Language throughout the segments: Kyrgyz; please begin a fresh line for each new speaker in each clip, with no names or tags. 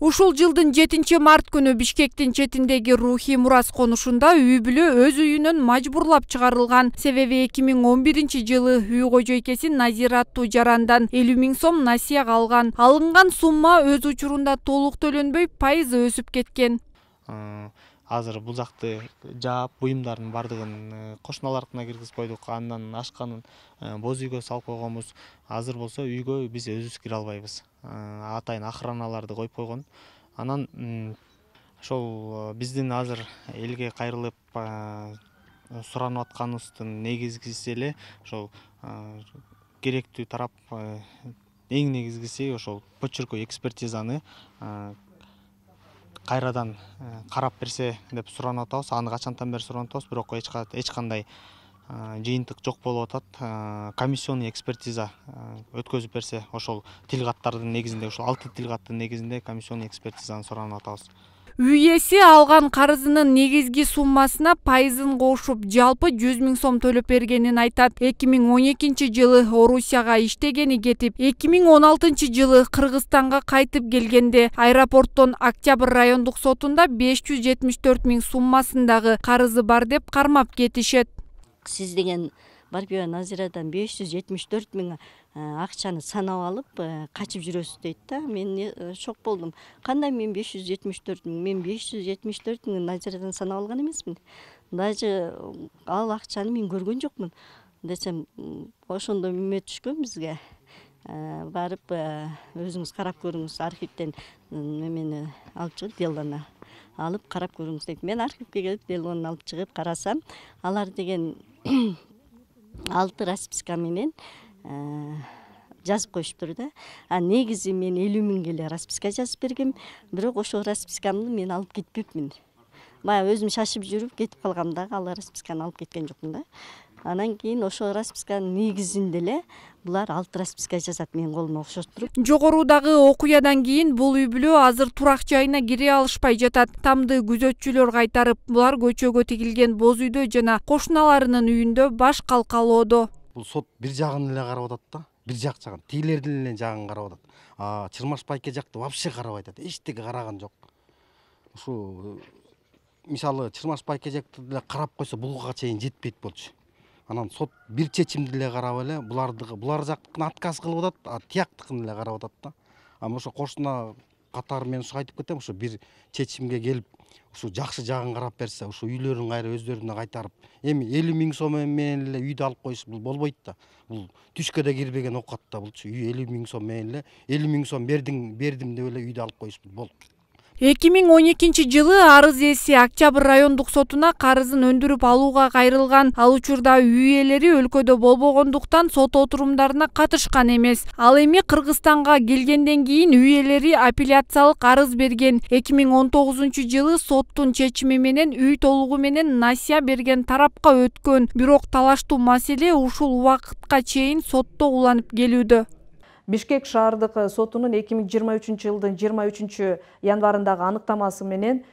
Ушул жылдын 7-март күнү Бишкектин четиндеги Рухий Мурас конушунда үй бүлө өз үйүнөн мажбурлап чыгарылган. Себеби 2011-жылы үй кожойкеси Назира аттуу жарандан 50 000 сом насыя алган. Алынган сумма өз учурунда толук төлөнбөй, пайызы өсүп кеткен.
Азыр бул жакты жаап, буюмдардын бардыгын кошуналарына киргизип койдук. Андан ашканын боз үйгө салып койгонбуз. Азыр болсо үйгө биз өзүбүз кире албайбыз. Атайын охраналарды коюп койгон. Анан ошол биздин азыр элге кайрылып суранып атканыбыздын негизгиси эле ошол керектүү тарап эң негизгиси ошол почеркой экспертизаны кайрадан карап берсе деп суранып атабыз. Аны качантан бери суранып атабыз, бирок эч кандай жыйынтык жок болуп атат. Комиссионный экспертиза өткөзүп берсе, ошол тил каттардын негизинде, ошол 6 тил каттын негизинде комиссионный экспертизаны суранып атабыз.
Үй ээси алган карызынын негизги суммасына пайызын кошуп, жалпы 100 000 сом төлөп бергенин айтат. 2012-жылы Орусияга иштегени кетип, 2016-жылы Кыргызстанга кайтып келгенде аэропорттон Октябрь райондук сотунда 574 000 суммасындагы карызы бар деп кармап кетишет.
Сиз деген Барбиева Назирадан 574 000 акчаны санап алып качып жүрөсүз дейт да. Мен шок болдум. Кандай мен 574 000? Мен 574 000 Назирадан санап алган эмесмин. Даже ал акчаны мен көргөн жокмун десем, ошондо үмө түшкөн бизге. Барып өзүңүз карап көрүңүз, архивден мени алып чыгып, делону алып карап көрүңүз дейт. Мен архивге келип делону алып чыгып карасам, алар деген 6 расписка менен жазып коюштур да. Негизи мен 50 000 эле расписка жазып бергем, бирок ошол распискамды мен алып кетпепмин. Бая өзүм шашып жүрүп кетип калгам дагы, ал расписканы алып кеткен жокмун да. Анан кийин ошол расписканын негизинде эле булар 6 расписка жазат менин колума окшоштуруп.
Жогорудагы окуядан кийин бул үй бүлө азыр турак жайына кире алышпай жатат. Тамды күзөтчүлөр кайтарып, булар көчөгө тигилген боз үйдө жана кошуналарынын үйүндө баш калкалоодо.
Бул сот бир жагын эле карап атат да, бир жагын, тигилердин эле жагын карап атат. Чырмаш байке жакты вообще карабай атат, эчтеке караган жок. Ушу мисалы Чырмаш байке жакты деле карап койсо буга чейин жетпейт болчу. Анан сот бир чечимди эле карап эле булар жактыкын отказ кылып атат, тияктыкын эле карап атат да. Ошо кошуна катары мен ушу айтып кетем, ушу бир чечимге келип, ушу жакшы жагын карап берсе, ушу үйлөрүн кайра өздөрүнө кайтарып, эми 50 000 сом менен эле үйдү алып коюш бул болбойт да. Бул түшкө да кирбеген окат да булчу. Үй 50 000 сом менен эле 50 000 сом бердим деп эле үйдү алып коюш болот.
2012-жылы арыз ээси Октябрь райондук сотуна карызын өндүрүп алууга кайрылган. Ал учурда үй ээлери өлкөдө болбогондуктан сот отурумдарына катышкан эмес. Ал эми Кыргызстанга келгенден кийин үй ээлери апелляциялык арыз берген. 2019-жылы соттун чечими менен үй толугу менен насыя берген тарапка өткөн. Бирок талаштуу маселе ушул убакытка чейин сотто уланып келүүдө.
Бишкек шаардык сотунун 2023-жылдын 23 январындагы аныктамасы менен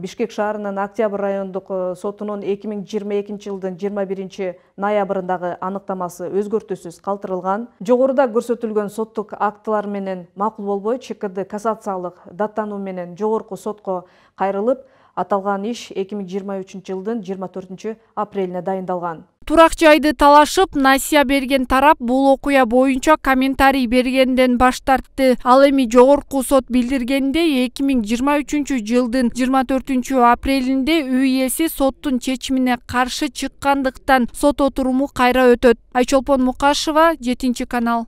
Бишкек шаарынын Октябрь райондук сотунун 2022-жылдын 21 ноябрындагы аныктамасы өзгөртүүсүз калтырылган. Жогоруда көрсөтүлгөн соттук актылар менен макул болбой, ЧКД кассациялык даттануу менен жогорку сотко кайрылып, аталган иш 2023-жылдын 24 апрелине дайындалган.
Турак жайды талашып, насыя берген тарап бул окуя боюнча комментарий бергенден баш тартты. Ал эми жогорку сот билдиргенде 2023-жылдын 24 апрелинде үй ээси соттун чечимине каршы чыккандыктан сот отуруму кайра өтөт. Айчолпон Мукашева, 7 канал.